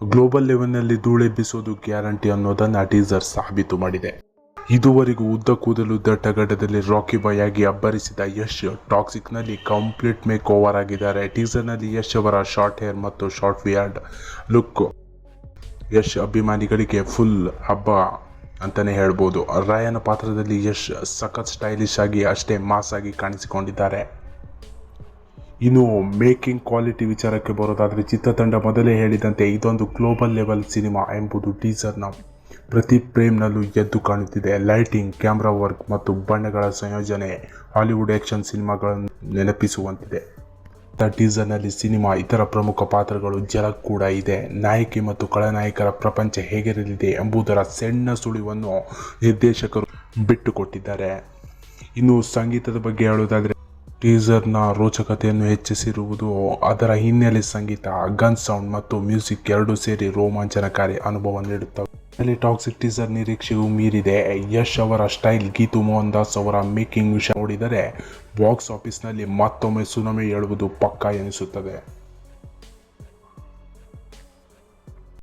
Global ಲೆವೆಲ್ನಲ್ಲಿ ಧೂಳೆಬ್ಬಿಸೋದು guarantee ಅನ್ನೋದನ್ನು teaser ಸಾಬೀತು ಮಾಡಿದೆ. ಇದುವರೆಗೂ ಉದ್ದ ಕೂದಲು ದಟ್ಟಗಡ್ಡದಲ್ಲಿ ರಾಕಿ ಬಾಯ್ ಆಗಿ ಅಬ್ಬರಿಸಿದ ಯಶ್ ಟಾಕ್ಸಿಕ್ನಲ್ಲಿ ಕಂಪ್ಲೀಟ್ ಮೇಕ್ ಓವರ್ ಆಗಿದ್ದಾರೆ. ಟೀಸರ್ನಲ್ಲಿ ಯಶ್ ಅವರ ಶಾರ್ಟ್ ಹೇರ್ ಮತ್ತು ಶಾರ್ಟ್ ವಿಯರ್ಡ್ ಲುಕ್ ಯಶ್ ಅಭಿಮಾನಿಗಳಿಗೆ ಫುಲ್ ಹಬ್ಬ ಅಂತಾನೆ ಹೇಳ್ಬೋದು. ರಾಯನ ಪಾತ್ರದಲ್ಲಿ ಯಶ್ ಸಖತ್ ಸ್ಟೈಲಿಶ್ ಆಗಿ ಅಷ್ಟೇ ಮಾಸ್ ಆಗಿ ಕಾಣಿಸಿಕೊಂಡಿದ್ದಾರೆ. ಇನ್ನು ಮೇಕಿಂಗ್ ಕ್ವಾಲಿಟಿ ವಿಚಾರಕ್ಕೆ ಬರೋದಾದರೆ ಚಿತ್ರತಂಡ ಮೊದಲೇ ಹೇಳಿದಂತೆ ಇದೊಂದು ಗ್ಲೋಬಲ್ ಲೆವೆಲ್ ಸಿನಿಮಾ ಎಂಬುದು ಟೀಸರ್ನ ಪ್ರತಿ ಫ್ರೇಮ್ನಲ್ಲೂ ಎದ್ದು ಕಾಣುತ್ತಿದೆ. ಲೈಟಿಂಗ್, ಕ್ಯಾಮ್ರಾ ವರ್ಕ್ ಮತ್ತು ಬಣ್ಣಗಳ ಸಂಯೋಜನೆ ಹಾಲಿವುಡ್ ಆ್ಯಕ್ಷನ್ ಸಿನಿಮಾಗಳನ್ನು ನೆನಪಿಸುವಂತಿದೆ. ಟೀಸರ್ನಲ್ಲಿ ಸಿನಿಮಾ ಇತರ ಪ್ರಮುಖ ಪಾತ್ರಗಳು ಜಲಕ್ ಕೂಡ ಇದೆ. ನಾಯಕಿ ಮತ್ತು ಖಳನಾಯಕರ ಪ್ರಪಂಚ ಹೇಗಿರಲಿದೆ ಎಂಬುದರ ಸಣ್ಣ ಸುಳಿವನ್ನು ನಿರ್ದೇಶಕರು ಬಿಟ್ಟುಕೊಟ್ಟಿದ್ದಾರೆ. ಇನ್ನು ಸಂಗೀತದ ಬಗ್ಗೆ ಹೇಳೋದಾದರೆ ಟೀಸರ್ನ ರೋಚಕತೆಯನ್ನು ಹೆಚ್ಚಿಸಿರುವುದು ಅದರ ಹಿನ್ನೆಲೆ ಸಂಗೀತ, ಗನ್ ಸೌಂಡ್ ಮತ್ತು ಮ್ಯೂಸಿಕ್ ಎರಡೂ ಸೇರಿ ರೋಮಾಂಚನಕಾರಿ ಅನುಭವ ನೀಡುತ್ತವೆ. ಟಾಕ್ಸಿಕ್ ಟೀಸರ್ ನಿರೀಕ್ಷೆಯೂ ಮೀರಿದೆ. ಯಶ್ ಅವರ ಸ್ಟೈಲ್, ಗೀತು ಮೋಹನ್ ದಾಸ್ ಅವರ ಮೇಕಿಂಗ್ ವಿಷಯ ನೋಡಿದರೆ ಬಾಕ್ಸ್ ಆಫೀಸ್ನಲ್ಲಿ ಮತ್ತೊಮ್ಮೆ ಸುನಾಮಿ ಏಳುವುದು ಪಕ್ಕಾ ಎನಿಸುತ್ತದೆ.